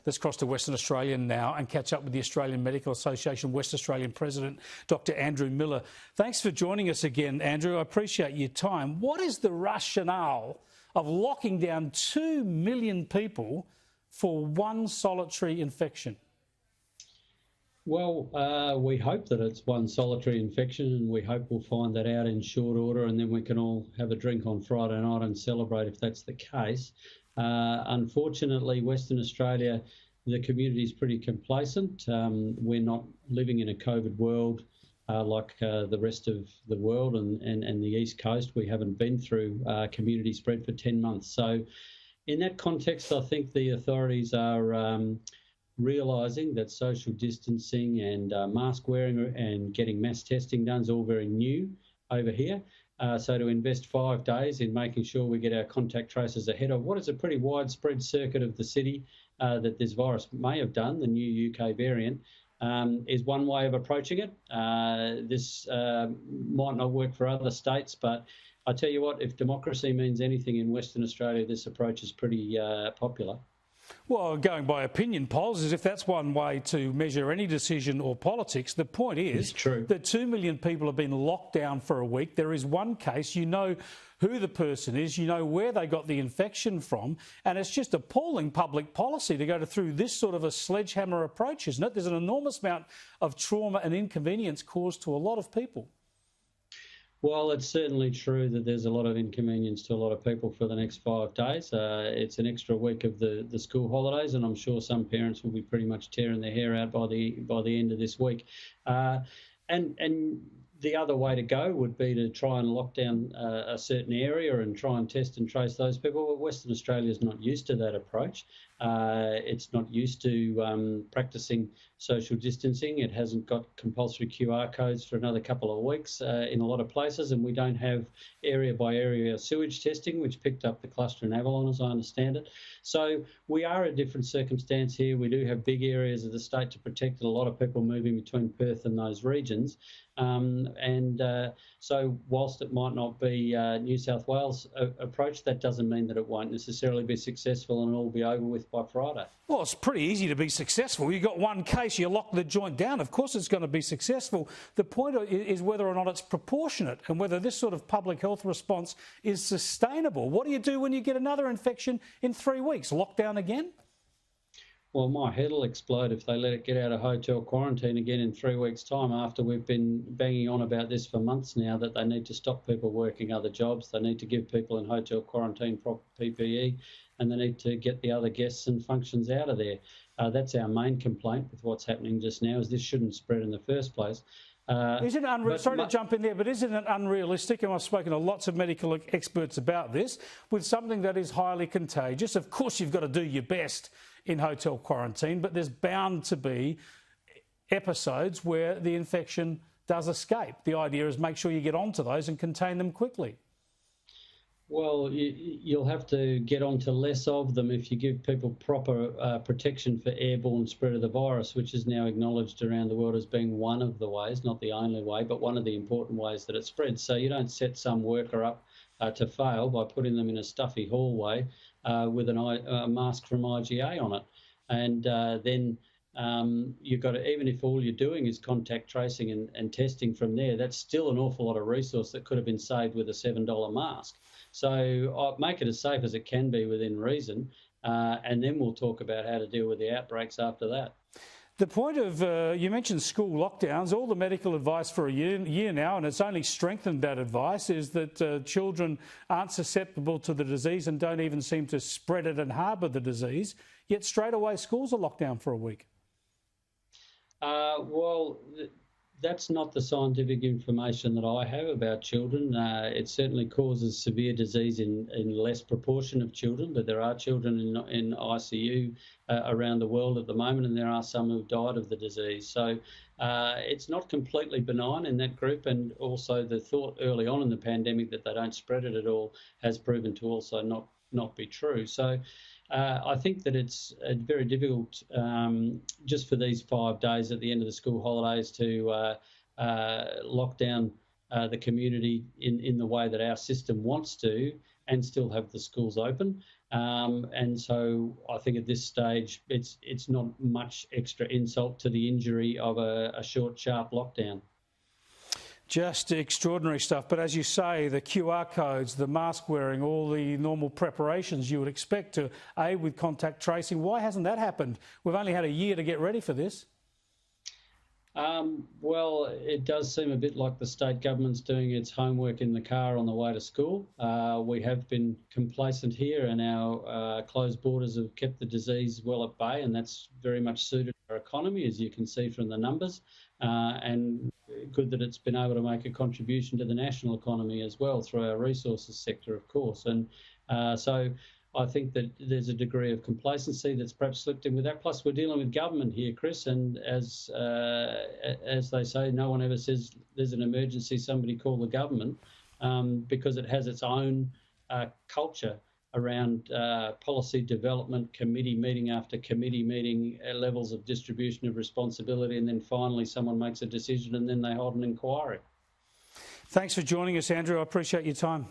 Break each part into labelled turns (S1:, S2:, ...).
S1: Let's cross to Western Australia now and catch up with the Australian Medical Association West Australian President, Dr Andrew Miller. Thanks for joining us again, Andrew. I appreciate your time. What is the rationale of locking down 2 million people for one solitary infection?
S2: Well, we hope that it's one solitary infection, and we hope we'll find that out in short order, and then we can all have a drink on Friday night and celebrate if that's the case. Unfortunately, Western Australia, the community is pretty complacent. We're not living in a COVID world like the rest of the world and the East Coast. We haven't been through community spread for 10 months. So in that context, I think the authorities are realising that social distancing and mask wearing and getting mass testing done is all very new over here. So to invest 5 days in making sure we get our contact tracers ahead of what is a pretty widespread circuit of the city that this virus may have done, the new UK variant, is one way of approaching it. This might not work for other states, but I tell you what, if democracy means anything in Western Australia, this approach is pretty popular.
S1: Well, going by opinion polls, as if that's one way to measure any decision or politics. The point is that 2 million people have been locked down for a week. There is one case, you know who the person is, you know where they got the infection from, and it's just appalling public policy to go through this sort of a sledgehammer approach, isn't it? There's an enormous amount of trauma and inconvenience caused to a lot of people.
S2: Well, it's certainly true that there's a lot of inconvenience to a lot of people for the next 5 days. It's an extra week of the school holidays, and I'm sure some parents will be pretty much tearing their hair out by the end of this week. And the other way to go would be to try and lock down a certain area and try and test and trace those people. But Western Australia is not used to that approach. It's not used to practicing social distancing. It hasn't got compulsory QR codes for another couple of weeks in a lot of places, and we don't have area-by-area sewage testing, which picked up the cluster in Avalon, as I understand it. So we are a different circumstance here. We do have big areas of the state to protect, and a lot of people moving between Perth and those regions. So whilst it might not be New South Wales' approach, that doesn't mean that it won't necessarily be successful and it'll be over with by Friday.
S1: Well, it's pretty easy to be successful. You've got one case, you lock the joint down. Of course it's going to be successful. The point is whether or not it's proportionate and whether this sort of public health response is sustainable. What do you do when you get another infection in 3 weeks? Lock down again?
S2: Well, my head will explode if they let it get out of hotel quarantine again in 3 weeks' time, after we've been banging on about this for months now, that they need to stop people working other jobs, they need to give people in hotel quarantine proper PPE, and they need to get the other guests and functions out of there. That's our main complaint with what's happening just now, is this shouldn't spread in the first place.
S1: Isn't it sorry to jump in there, but isn't it unrealistic, and I've spoken to lots of medical experts about this, with something that is highly contagious? Of course you've got to do your best in hotel quarantine, but there's bound to be episodes where the infection does escape. The idea is make sure you get onto those and contain them quickly.
S2: Well, you'll have to get onto less of them if you give people proper protection for airborne spread of the virus, which is now acknowledged around the world as being one of the ways, not the only way, but one of the important ways that it spreads. So you don't set some worker up to fail by putting them in a stuffy hallway with a mask from IGA on it. And then you've got to, even if all you're doing is contact tracing and testing from there, that's still an awful lot of resource that could have been saved with a $7 mask. So I'll make it as safe as it can be within reason, and then we'll talk about how to deal with the outbreaks after that.
S1: The point of, you mentioned school lockdowns, all the medical advice for a year now, and it's only strengthened that advice, is that children aren't susceptible to the disease and don't even seem to spread it and harbour the disease, yet straight away schools are locked down for a week.
S2: Well, that's not the scientific information that I have about children. It certainly causes severe disease in less proportion of children, but there are children in ICU around the world at the moment, and there are some who've died of the disease. So it's not completely benign in that group, and also the thought early on in the pandemic that they don't spread it at all has proven to also not be true. So I think that it's very difficult just for these 5 days at the end of the school holidays to lock down the community in the way that our system wants to and still have the schools open. And so I think at this stage, it's not much extra insult to the injury of a short, sharp lockdown.
S1: Just extraordinary stuff. But as you say, the QR codes, the mask wearing, all the normal preparations you would expect to aid with contact tracing. Why hasn't that happened? We've only had a year to get ready for this.
S2: Well, it does seem a bit like the state government's doing its homework in the car on the way to school. We have been complacent here, and our closed borders have kept the disease well at bay, and that's very much suited our economy, as you can see from the numbers, and good that it's been able to make a contribution to the national economy as well through our resources sector, of course. And so I think that there's a degree of complacency that's perhaps slipped in with that. Plus, we're dealing with government here, Chris, and as they say, no one ever says there's an emergency, somebody call the government, because it has its own culture around policy development, committee meeting after committee meeting, levels of distribution of responsibility, and then finally someone makes a decision and then they hold an inquiry.
S1: Thanks for joining us, Andrew. I appreciate your time.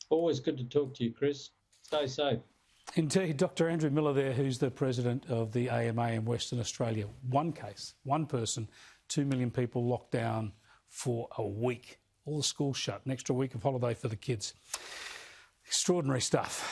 S2: Always good to talk to you, Chris. Stay safe.
S1: Indeed, Dr. Andrew Miller there, who's the president of the AMA in Western Australia. One case, one person, 2 million people locked down for a week. All the schools shut, an extra week of holiday for the kids. Extraordinary stuff.